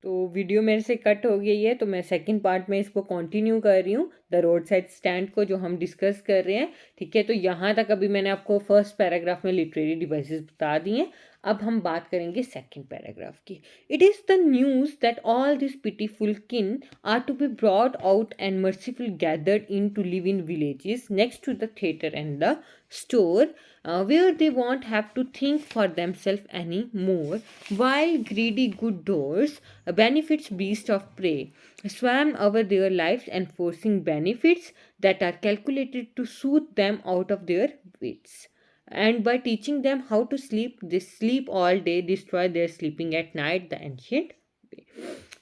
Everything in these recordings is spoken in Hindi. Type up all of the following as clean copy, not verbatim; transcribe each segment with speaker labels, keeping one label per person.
Speaker 1: तो वीडियो मेरे से कट हो गई है, तो मैं सेकंड पार्ट में इसको कंटिन्यू कर रही हूँ, द रोड साइड स्टैंड को जो हम डिस्कस कर रहे हैं। ठीक है, तो यहाँ तक अभी मैंने आपको फर्स्ट पैराग्राफ में लिटरेरी डिवाइसेस बता दिए हैं। अब हम बात करेंगे सेकंड पैराग्राफ की। It is the news that all this pitiful kin are to be brought out and merciful gathered in to live in villages next to the theatre and the store, where they won't have to think for themselves anymore, while greedy good doors benefits beasts of prey swam over their lives, enforcing benefits that are calculated to soothe them out of their wits. And by teaching them how to sleep, they sleep all day, destroy their sleeping at night, the ancient way.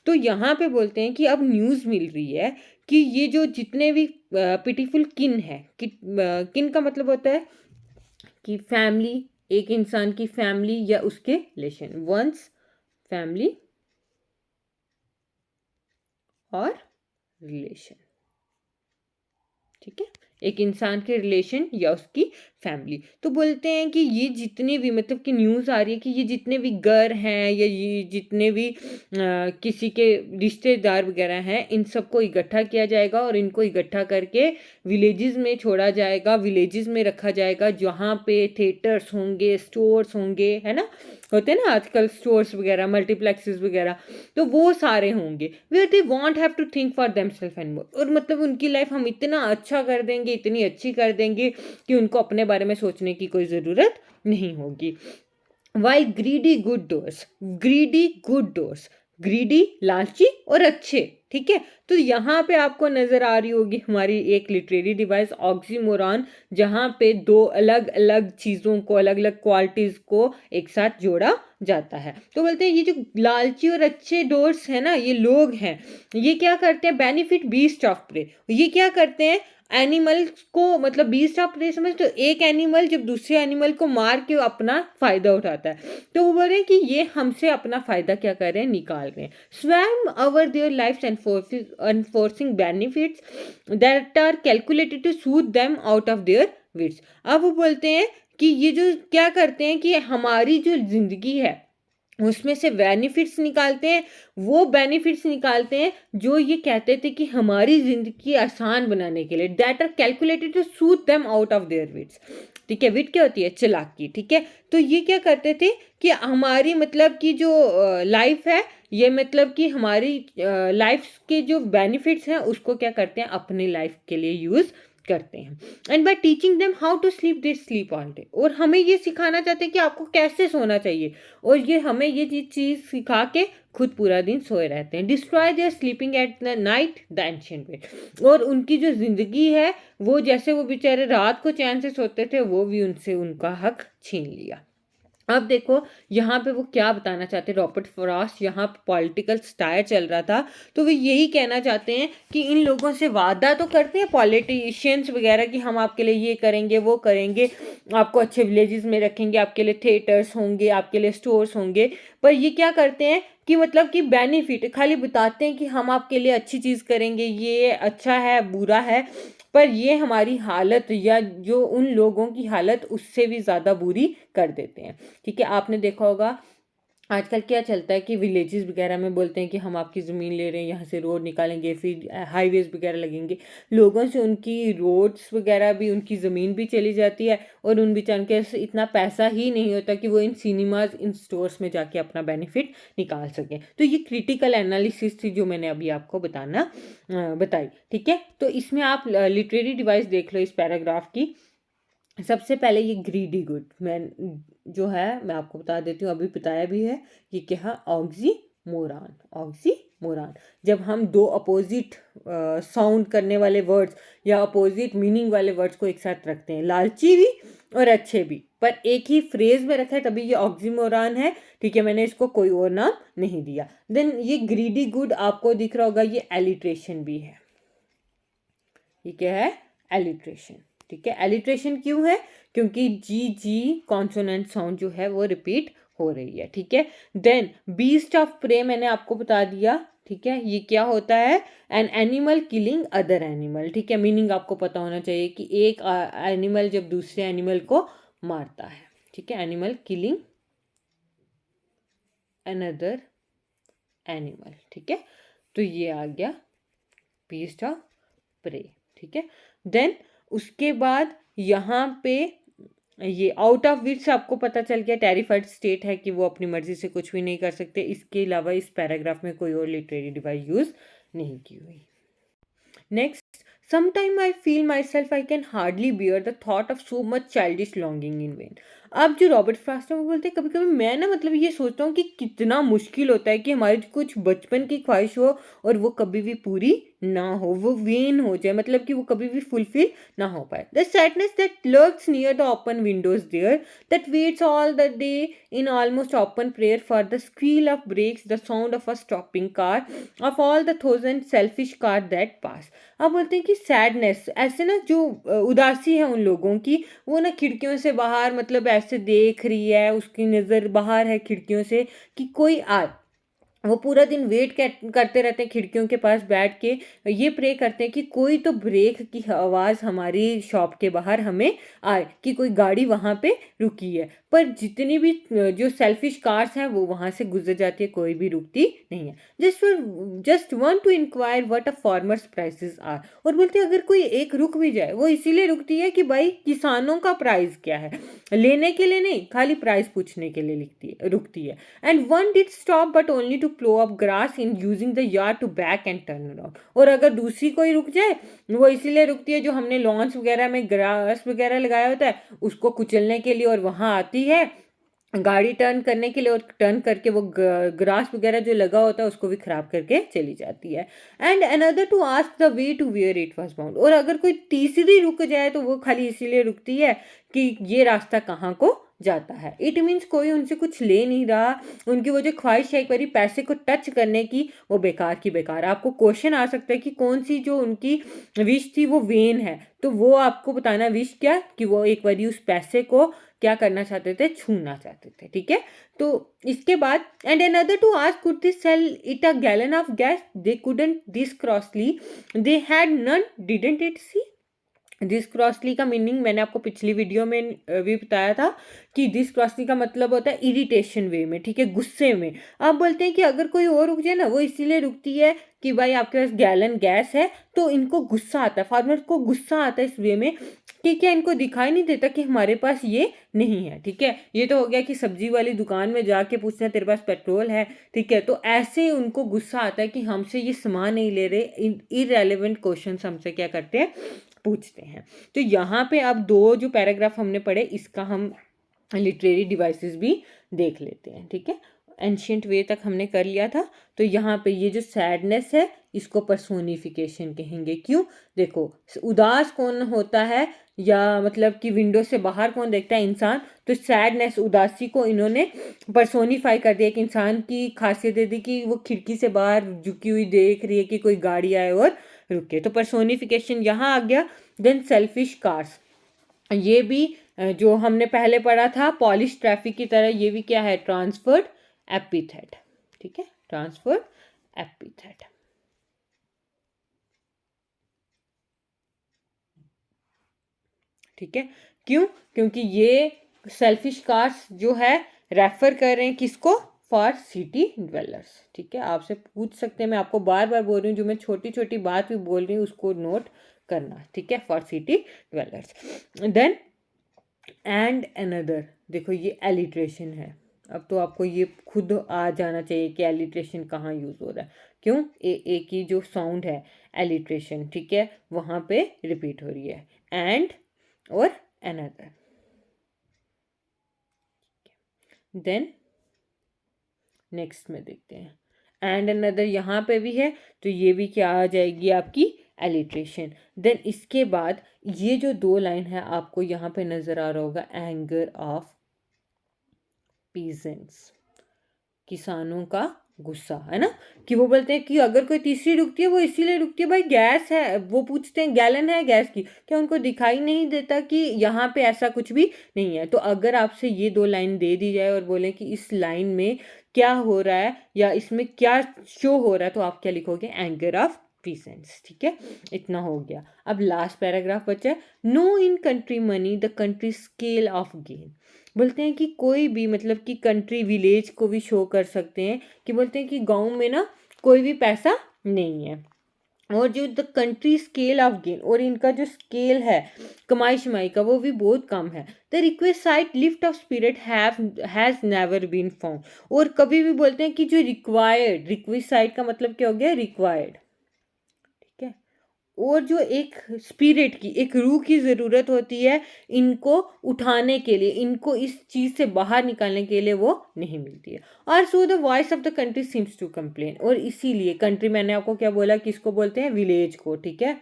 Speaker 1: तो यहाँ पे बोलते हैं कि अब न्यूज़ मिल रही है कि ये जो जितने भी पिटीफुल किन है, किन का मतलब होता है कि फैमिली, एक इंसान की फैमिली या उसके रिलेशन, वंस फैमिली और रिलेशन। ठीक है, एक इंसान के रिलेशन या उसकी फैमिली। तो बोलते हैं कि ये जितने भी मतलब कि न्यूज़ आ रही है कि ये जितने भी घर हैं या ये जितने भी किसी के रिश्तेदार वगैरह हैं, इन सबको इकट्ठा किया जाएगा और इनको इकट्ठा करके विलेजेस में छोड़ा जाएगा, विलेजेस में रखा जाएगा, जहाँ पे थिएटर्स होंगे, स्टोर्स होंगे, है ना, होते हैं ना आजकल स्टोर्स वगैरह, मल्टीप्लेक्सेस वगैरह, तो वो सारे होंगे। Where they want have to think for themselves and more, और मतलब उनकी लाइफ हम इतना अच्छा कर देंगे, इतनी अच्छी कर देंगे कि उनको अपने बारे में सोचने की कोई ज़रूरत नहीं होगी। Why greedy good doers, greedy good doers, greedy लालची और अच्छे। ठीक है, तो यहाँ पे आपको नज़र आ रही होगी हमारी एक लिटरेरी डिवाइस ऑक्सीमोरॉन, जहाँ पे दो अलग अलग चीज़ों को, अलग अलग क्वालिटीज़ को एक साथ जोड़ा जाता है। तो बोलते हैं ये जो लालची और अच्छे डोर्स हैं ना, ये लोग हैं, ये क्या करते हैं, बेनिफिट बीस्ट ऑफ प्रे। ये क्या करते हैं, एनिमल्स को, मतलब बीस्ट ऑफ प्रे समझ, तो एक एनिमल जब दूसरे एनिमल को मार के अपना फायदा उठाता है, तो वो बोल रहे हैं कि ये हमसे अपना फायदा क्या कर रहे हैं, निकाल रहे हैं। Swarm over their life enforcing benefits that are calculated to suit them out of their wits. अब वो बोलते हैं कि ये जो क्या करते हैं कि हमारी जो जिंदगी है उसमें से बेनिफिट्स निकालते हैं, वो बेनिफिट्स निकालते हैं जो ये कहते थे कि हमारी ज़िंदगी आसान बनाने के लिए, that are calculated to suit them out of their wits. ठीक है, विट क्या होती है, चालाकी। ठीक है, तो ये क्या करते थे कि हमारी मतलब की जो लाइफ है, ये मतलब कि हमारी लाइफ के जो बेनिफिट्स हैं उसको क्या करते हैं, अपनी लाइफ के लिए यूज़ करते हैं। And by teaching them how to sleep, they sleep all day, और हमें ये सिखाना चाहते हैं कि आपको कैसे सोना चाहिए, और ये हमें ये चीज़ सिखा के खुद पूरा दिन सोए रहते हैं। Destroy their sleeping at the night the ancient way, और उनकी जो ज़िंदगी है वो जैसे वो बेचारे रात को चैन से सोते थे, वो भी उनसे उनका हक छीन लिया। अब देखो यहाँ पे वो क्या बताना चाहते हैं, रॉबर्ट फ्रॉस्ट, यहाँ पॉलिटिकल स्टायर चल रहा था, तो वो यही कहना चाहते हैं कि इन लोगों से वादा तो करते हैं पॉलिटिशियंस वगैरह कि हम आपके लिए ये करेंगे, वो करेंगे, आपको अच्छे विलेजेस में रखेंगे, आपके लिए थिएटर्स होंगे, आपके लिए स्टोर्स होंगे, पर ये क्या करते हैं कि मतलब कि बेनिफिट खाली बताते हैं कि हम आपके लिए अच्छी चीज़ करेंगे, ये अच्छा है, बुरा है, पर ये हमारी हालत या जो उन लोगों की हालत उससे भी ज़्यादा बुरी कर देते हैं। ठीक है, आपने देखा होगा आजकल क्या चलता है कि विलेजेस वगैरह में बोलते हैं कि हम आपकी ज़मीन ले रहे हैं, यहाँ से रोड निकालेंगे, फिर हाईवेज वगैरह लगेंगे, लोगों से उनकी रोड्स वगैरह भी, उनकी ज़मीन भी चली जाती है, और उन बेचारों के इतना पैसा ही नहीं होता कि वो इन सिनेमाज, इन स्टोर्स में जाके अपना बेनिफिट निकाल सकें। तो ये क्रिटिकल एनालिसिस थी जो मैंने अभी आपको बताई। ठीक है, तो इसमें आप लिटरेरी डिवाइस देख लो इस पैराग्राफ की। सबसे पहले ये ग्रीडी गुड, मैं जो है मैं आपको बता देती हूँ, अभी बताया भी है, ये क्या, ऑक्सीमोरॉन। ऑक्सीमोरॉन, जब हम दो अपोजिट साउंड करने वाले वर्ड्स या अपोजिट मीनिंग वाले वर्ड्स को एक साथ रखते हैं, लालची भी और अच्छे भी, पर एक ही फ्रेज में रखा है, तभी ये ऑक्सीमोरॉन है। ठीक है, मैंने इसको कोई और नाम नहीं दिया। देन ये ग्रीडी गुड आपको दिख रहा होगा, ये एलिट्रेशन भी है। ये क्या है, एलिट्रेशन। ठीक है, एलिट्रेशन क्यों है, क्योंकि जी जी कॉन्सोनेंट साउंड जो है वो रिपीट हो रही है। ठीक है, देन बीस्ट ऑफ प्रे मैंने आपको बता दिया। ठीक है, ये क्या होता है, an animal killing other animal. ठीक है, मीनिंग आपको पता होना चाहिए कि एक एनिमल जब दूसरे एनिमल को मारता है। ठीक है, एनिमल किलिंग अनदर एनिमल, ठीक है। तो ये आ गया बीस्ट ऑफ प्रे, ठीक है। देन उसके बाद यहाँ पे ये आउट ऑफ विच आपको पता चल गया टेरिफाइड स्टेट है कि वो अपनी मर्जी से कुछ भी नहीं कर सकते। इसके अलावा इस पैराग्राफ में कोई और लिटरेरी डिवाइस यूज नहीं की हुई। Next, sometime I feel myself I can hardly bear the thought of so much childish longing in vain। अब जो रॉबर्ट फ्रॉस्ट है वो बोलते हैं कभी कभी मैं ना मतलब ये सोचता हूँ कि कितना मुश्किल होता है कि हमारी कुछ बचपन की ख्वाहिश हो और वो कभी भी पूरी ना हो, वो वेन हो जाए, मतलब कि वो कभी भी फुलफिल ना हो पाए। The sadness that lurks near the open windows there, that waits all the day in almost open prayer for the squeal of brakes, the sound of a stopping car, of all the thousand selfish cars that pass। अब बोलते हैं कि सैडनेस ऐसे ना जो उदासी है उन लोगों की, वो ना खिड़कियों से बाहर मतलब ऐसे देख रही है, उसकी नज़र बाहर है खिड़कियों से कि कोई आए। वो पूरा दिन वेट करते रहते हैं खिड़कियों के पास बैठ के, ये प्रे करते हैं कि कोई तो ब्रेक की आवाज़ हमारी शॉप के बाहर हमें आए, कि कोई गाड़ी वहाँ पे रुकी है। पर जितनी भी जो सेल्फिश कार्स हैं वो वहाँ से गुजर जाती है, कोई भी रुकती नहीं है। Just want to inquire what a farmers prices are. और बोलते हैं अगर कोई एक रुक भी जाए वो इसीलिए रुकती है कि भाई किसानों का प्राइस क्या है, लेने के लिए नहीं, खाली प्राइस पूछने के लिए रुकती है। And one did stop but only to plow up grass in using the yard to back and turn around। और अगर दूसरी कोई रुक जाए वो इसीलिए रुकती है जो हमने लॉन्स वगैरह में ग्रास वगैरह लगाया होता है उसको कुचलने के लिए, और वहाँ आती है गाड़ी टर्न करने के लिए, और टर्न करके वो ग्रास वगैरह जो लगा होता है उसको भी खराब करके चली जाती है। And another to ask the way to where it was bound. और अगर कोई तीसरी रुक जाए तो वो खाली इसीलिए रुकती है कि ये रास्ता कहाँ को जाता है। इट मीन्स कोई उनसे कुछ ले नहीं रहा, उनकी वो जो ख्वाहिश है एक बारी पैसे को टच करने की, वो बेकार की बेकार। आपको क्वेश्चन आ सकता है कि कौन सी जो उनकी विश थी वो वेन है, तो वो आपको बताना विश क्या, कि वो एक बारी उस पैसे को क्या करना चाहते थे, छूना चाहते थे, ठीक है। तो इसके बाद and another to ask could this sell it a gallon of gas, they couldn't this crossly, they had none didn't it see. This crossly का मीनिंग मैंने आपको पिछली वीडियो में भी बताया था कि दिस क्रॉसली का मतलब होता है इरिटेशन वे में, ठीक है, गुस्से में। आप बोलते हैं कि अगर कोई और रुक जाए ना, वो इसीलिए रुकती है कि भाई आपके पास गैलन गैस है, तो इनको गुस्सा आता है, फार्मर को गुस्सा आता है इस वे में कि क्या इनको दिखाई नहीं देता कि हमारे पास ये नहीं है, ठीक है। ये तो हो गया कि सब्जी वाली दुकान में जाके पूछते हैं तेरे पास पेट्रोल है, ठीक है। तो ऐसे उनको गुस्सा आता है कि हमसे ये सामान नहीं ले रहे, इररेलेवेंट क्वेश्चन हमसे क्या करते हैं, पूछते हैं। तो यहाँ पे अब दो जो पैराग्राफ हमने पढ़े इसका हम लिटरेरी डिवाइसेस भी देख लेते हैं, ठीक है। एंशियंट वे तक हमने कर लिया था। तो यहाँ पे ये जो सैडनेस है इसको पर्सोनिफिकेशन कहेंगे। क्यों? देखो, उदास कौन होता है, या मतलब कि विंडो से बाहर कौन देखता है, इंसान। तो सैडनेस, उदासी को इन्होंने पर्सोनिफाई कर दिया, एक इंसान की खासियत दे दी कि वो खिड़की से बाहर झुकी हुई देख रही है कि कोई गाड़ी आए और रुके, तो पर्सोनिफिकेशन यहाँ आ गया। देन सेल्फिश कार्स, ये भी जो हमने पहले पढ़ा था पॉलिश ट्रैफिक की तरह, ये भी क्या है, ट्रांसफर्ड एपिथेट, ठीक है, ट्रांसफर्ड एपिथेट। ठीक है, क्यों? क्योंकि ये सेल्फिश कार्स जो है रेफर कर रहे हैं किसको, फॉर सिटी ड्वेलर्स, ठीक है। आपसे पूछ सकते हैं, मैं आपको बार बार बोल रही हूँ, जो मैं छोटी छोटी बात भी बोल रही हूँ उसको नोट करना, ठीक है, for city dwellers. Then and another, देखो ये एलिट्रेशन है। अब तो आपको ये खुद आ जाना चाहिए कि एलिट्रेशन कहाँ यूज़ हो रहा है। क्यों? ए की जो साउंड है एलिट्रेशन, ठीक है, वहाँ पे रिपीट हो रही है, एंड और अनदर। देन नेक्स्ट में देखते हैं, एंड अनदर यहाँ पे भी है, तो ये भी क्या आ जाएगी आपकी, एलिट्रेशन। देन इसके बाद ये जो दो लाइन है आपको यहाँ पे नजर आ रहा होगा, एंगर ऑफ पीजेंट्स, किसानों का गुस्सा, है ना। कि वो बोलते हैं कि अगर कोई तीसरी रुकती है वो इसीलिए रुकती है भाई गैस है, वो पूछते हैं गैलन है गैस की, क्या उनको दिखाई नहीं देता कि यहाँ पे ऐसा कुछ भी नहीं है। तो अगर आपसे ये दो लाइन दे दी जाए और बोले कि इस लाइन में क्या हो रहा है या इसमें क्या शो हो रहा है, तो आप क्या लिखोगे, एंगर ऑफ पीसेंट्स, ठीक है। इतना हो गया। अब लास्ट पैराग्राफ बचा है, no in country money the country scale of gain. बोलते हैं कि कोई भी मतलब कि कंट्री विलेज को भी शो कर सकते हैं कि बोलते हैं कि गाँव में ना कोई भी पैसा नहीं है, और जो the country scale of gain, और इनका जो स्केल है कमाई शमाई का वो भी बहुत कम है। The request site lift of spirit has never been found, और कभी भी बोलते हैं कि जो रिक्वायर्ड, रिक्वेस्ट साइट का मतलब क्या हो गया, रिक्वायर्ड, ठीक है, और जो एक स्पिरिट की, एक रूह की ज़रूरत होती है इनको उठाने के लिए, इनको इस चीज़ से बाहर निकालने के लिए, वो नहीं मिलती है। और so the voice of the country seems to complain, और इसीलिए कंट्री, मैंने आपको क्या बोला, किसको बोलते हैं, विलेज को, ठीक है।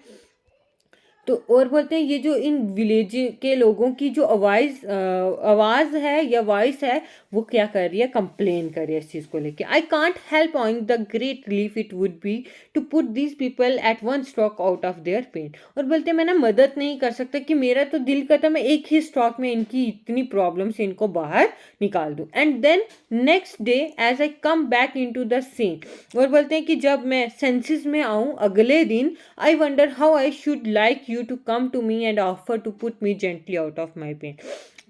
Speaker 1: तो और बोलते हैं ये जो इन विलेज के लोगों की जो आवाज़ है या वॉइस है, वो क्या कर रही है, कंप्लेन कर रही है इस चीज़ को लेके। I can't help on the great relief it would be to put this people at one stroke out of there pen, और बोलते हैं मैं ना मदद नहीं कर सकता कि मेरा तो दिल करता मैं एक ही स्ट्रोक में इनकी इतनी प्रॉब्लम से इनको बाहर निकाल दूँ। And then next day as I come back in to the scene, और बोलते हैं कि जब मैं सेंसेस में आऊँ अगले दिन, I wonder how I should like you to come to me and offer to put me gently out of my pain.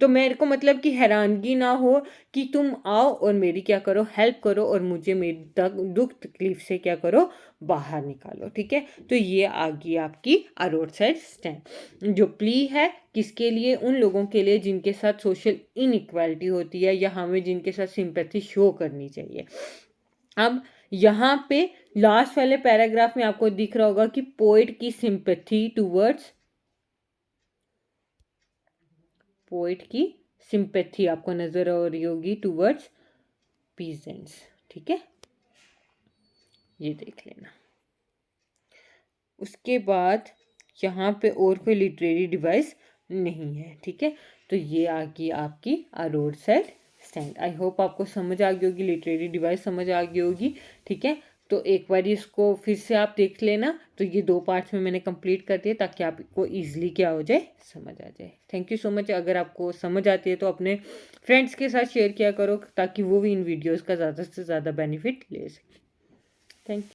Speaker 1: तो मेरे को मतलब कि हैरानगी ना हो कि तुम आओ और मेरी क्या करो, हेल्प करो, और मुझे मेरी दुख तकलीफ से क्या करो, बाहर निकालो, ठीक है। तो ये आ गई आपकी अ रोड साइड स्टैंड। जो प्ली है किसके लिए, उन लोगों के लिए जिनके साथ सोशल इनइक्वालिटी होती है, या हमें जिनके साथ सिंपैथी शो करनी चाहिए। अब यहाँ पे लास्ट वाले पैराग्राफ में आपको दिख रहा होगा कि पोइट की सिंपैथी टूवर्ड्स, पोइट की सिंपैथी आपको नजर आ रही होगी टूवर्ड्स पीजेंट्स, ठीक है, ये देख लेना। उसके बाद यहाँ पे और कोई लिटरेरी डिवाइस नहीं है, ठीक है। तो ये आ गई आपकी a road side stand. I hope आपको समझ आ गई होगी, लिटरेरी डिवाइस समझ आ गई होगी, ठीक है। तो एक बार इसको फिर से आप देख लेना। तो ये 2 पार्ट्स में मैंने कंप्लीट कर दिया ताकि आपको ईजिली क्या हो जाए, समझ आ जाए। Thank you so much. अगर आपको समझ आती है तो अपने फ्रेंड्स के साथ शेयर किया करो ताकि वो भी इन वीडियोज़ का ज़्यादा से ज़्यादा बेनिफिट ले सकें। Thank you.